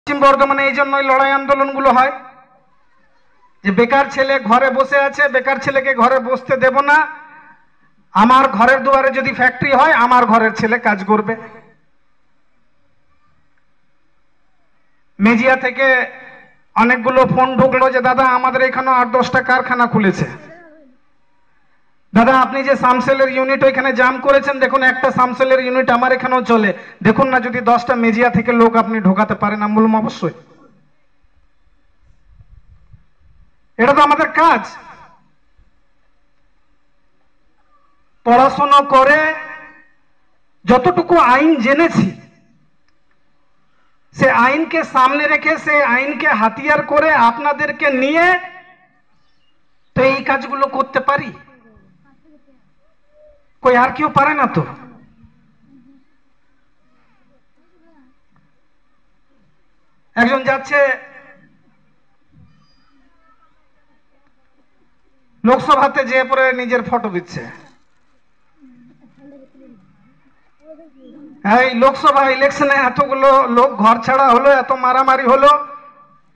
পশ্চিম বর্ধমানে এই জন্যই লড়াই আন্দোলনগুলো হয় যে বেকার ছেলে ঘরে বসে আছে, বেকার ছেলেকে ঘরে বসতে দেব না। আমার ঘরের দুয়ারে যদি ফ্যাক্টরি হয়, আমার ঘরের ছেলে কাজ করবে। মেজিয়া থেকে অনেকগুলো ফোন ঢুকলো যে দাদা আমাদের এখানে 8-10টা কারখানা খুলেছে। দাদা আপনি যে সামসেলের ইউনিট ওইখানে জাম করেছেন, দেখুন একটা সামসেলের ইউনিট আমার এখানেও চলে, দেখুন না যদি 10টা মেজিয়া থেকে লোক আপনি ঢোকাতে পারেন। আমি বললাম অবশ্যই, এটা তো আমাদের কাজ। পড়াশোনা করে যতটুকু আইন জেনেছি, সে আইনকে সামনে রেখে, সে আইনকে হাতিয়ার করে আপনাদেরকে নিয়ে তো এই কাজগুলো করতে পারি। কই আর কেউ পারে না তো? একজন যাচ্ছে লোকসভাতে, যে পরে নিজের ফটো দিচ্ছে। এই লোকসভা ইলেকশনে এতগুলো লোক ঘর ছাড়া হলো, এত মারামারি হলো,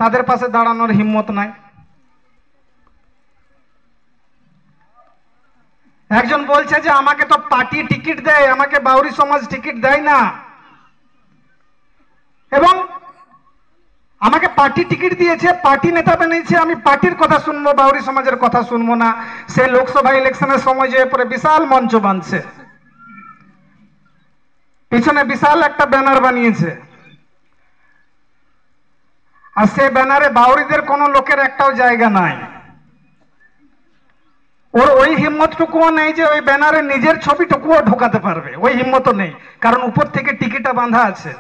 তাদের পাশে দাঁড়ানোর হিম্মত নাই। একজন বলছে যে আমাকে তো পার্টি টিকিট দেয়, আমাকে বাউরি সমাজ টিকিট দেয় না, এবং আমাকে পার্টি টিকিট দিয়েছে, পার্টি নেতা বানিয়েছে, আমি পার্টির কথা শুনবো, বাউরি সমাজের কথা শুনবো না। সে লোকসভা ইলেকশনের সময় যে পরে বিশাল মঞ্চ বানছে, পিছনে বিশাল একটা ব্যানার বানিয়েছে, আর সে ব্যানারে বাউরিদের কোনো লোকের একটাও জায়গা নাই। ওর ওই হিম্মতটুকুও নেই যে ওই ব্যানারে নিজের ছবিটুকুও ঢোকাতে পারবে, ওই হিম্মতও নেই, কারণ উপর থেকে টিকিটটা বাঁধা আছে।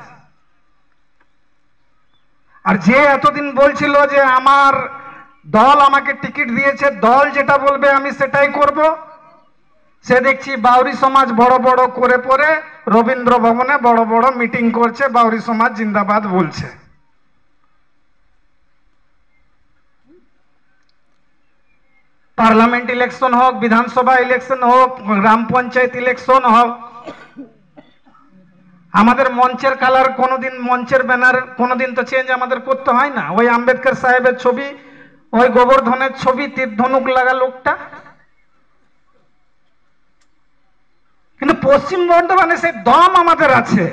আর যে এতদিন বলছিল যে আমার দল আমাকে টিকিট দিয়েছে, দল যেটা বলবে আমি সেটাই করব, সে দেখছি বাউরি সমাজ বড় বড় করে পরে রবীন্দ্র ভবনে বড় বড় মিটিং করছে, বাউরি সমাজ জিন্দাবাদ বলছে। পার্লামেন্ট ইলেকশন হোক, বিধানসভা ইলেকশন হোক, গ্রাম পঞ্চায়েত ইলেকশন হোক, আমাদের মঞ্চের কালার কোনোদিন, মঞ্চের ব্যানার কোনোদিন তো চেঞ্জ আমাদের করতে হয় না। ওই আম্বেদকর সাহেবের ছবি, ওই গোবর্ধনের ছবি, তীর ধনুক লাগা লোকটা। কিন্তু পশ্চিম বর্ধমানে সেই দম আমাদের আছে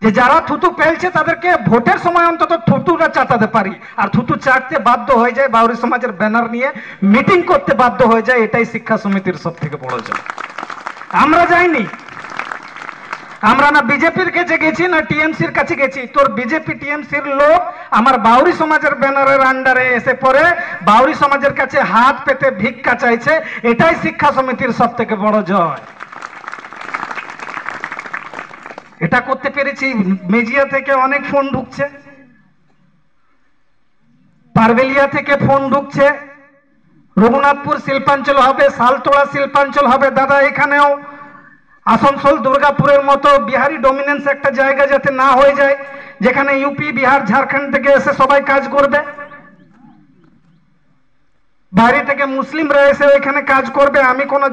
যে যারা থুতু ফেলছে তাদেরকে ভোটের সময় অন্তত থুতুটা চাটাতে পারি, আর থুতু চাটতে বাধ্য হয়ে যায়, বাউরি সমাজের ব্যানার নিয়ে মিটিং করতে বাধ্য হয়ে যায়। এটাই শিক্ষা সমিতির সব থেকে বড় জয়। আমরা যাইনি, আমরা না বিজেপির কাছে গেছি না টিএমসির কাছে গেছি। তোর বিজেপি টিএমসির লোক আমার বাউরি সমাজের ব্যানারের আন্ডারে এসে পড়ে বাউরি সমাজের কাছে হাত পেতে ভিক্ষা চাইছে, এটাই শিক্ষা সমিতির সব থেকে বড় জয়। এটা করতে পেরেছি। মেজিয়া থেকে অনেক ফোন ঢুকছে, পারবেলিয়া থেকে ফোন ঢুকছে, রঘুনাথপুর শিল্পাঞ্চল হবে, সালতোড়া শিল্পাঞ্চল হবে। দাদা এখানেও আসানসোল দুর্গাপুরের মতো বিহারি ডমিনেন্স একটা জায়গা যাতে না হয়ে যায়, যেখানে ইউপি, বিহার, ঝাড়খণ্ড থেকে এসে সবাই কাজ করবে, বাইরে থেকে মুসলিমরা এসে ওইখানে কাজ করবে। আমি কোনো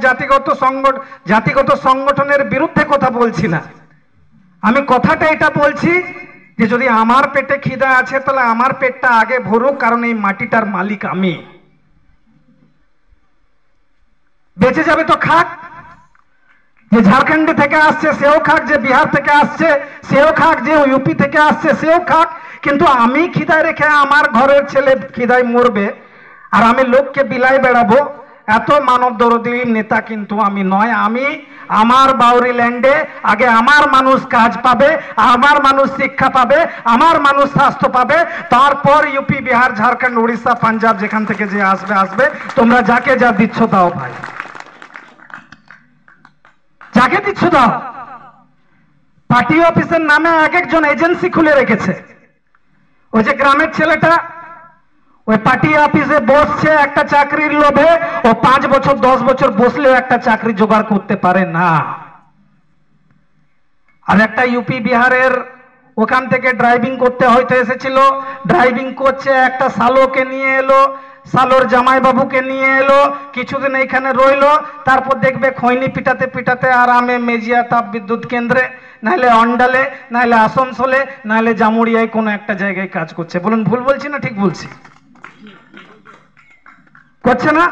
জাতিগত সংগঠনের বিরুদ্ধে কথা বলছি না, আমি কথাটা এটা বলছি যে যদি আমার পেটে খিদা আছে তাহলে আমার পেটটা আগে ভরুক, কারণ এই মাটিটার মালিক আমি। বেঁচে যাবে তো খাক, যে ঝাড়খণ্ড থেকে আসছে সেও খাক, যে বিহার থেকে আসছে সেও খাক, যে ইউপি থেকে আসছে সেও খাক, কিন্তু আমি খিদায় রেখে আমার ঘরের ছেলে খিদায় মরবে আর আমি লোককে বিলাই বেড়াবো, এত মানব দরদী নেতা কিন্তু আমি নয়। আমি আমার বাউরি ল্যান্ডে আগে আমার মানুষ কাজ পাবে, আমার মানুষ শিক্ষা পাবে, আমার মানুষ স্বাস্থ্য পাবে, তারপর ইউপি, বিহার, ঝাড়খণ্ড, উড়িষ্যা, পাঞ্জাব যেখান থেকে যে আসবে আসবে। তোমরা যাকে যা দিচ্ছ দাও ভাই, যাকে দিচ্ছ দাও। পার্টি অফিসের নামে এক একজন এজেন্সি খুলে রেখেছে। ওই যে গ্রামের ছেলেটা ওই পার্টি অফিসে বসছে একটা চাকরির লোভে, ও 5 বছর 10 বছর বসলেও একটা চাকরি জোগাড় করতে পারে না। আর একটা ইউপি, বিহারের ওখান থেকে ড্রাইভিং করতে হয়তো এসেছিল, ড্রাইভিং করছে, একটা শালোকে নিয়ে এলো, সালোর জামাই বাবুকে নিয়ে এলো, কিছুদিন এইখানে রইলো, তারপর দেখবে খৈনি পিটাতে পিটাতে আরামে মেজিয়া তাপ বিদ্যুৎ কেন্দ্রে, নাহলে অন্ডালে, নাহলে আসানসোলে, নাহলে জামুড়িয়ায় কোনো একটা জায়গায় কাজ করছে। বলুন ভুল বলছি না ঠিক বলছি? করছে না?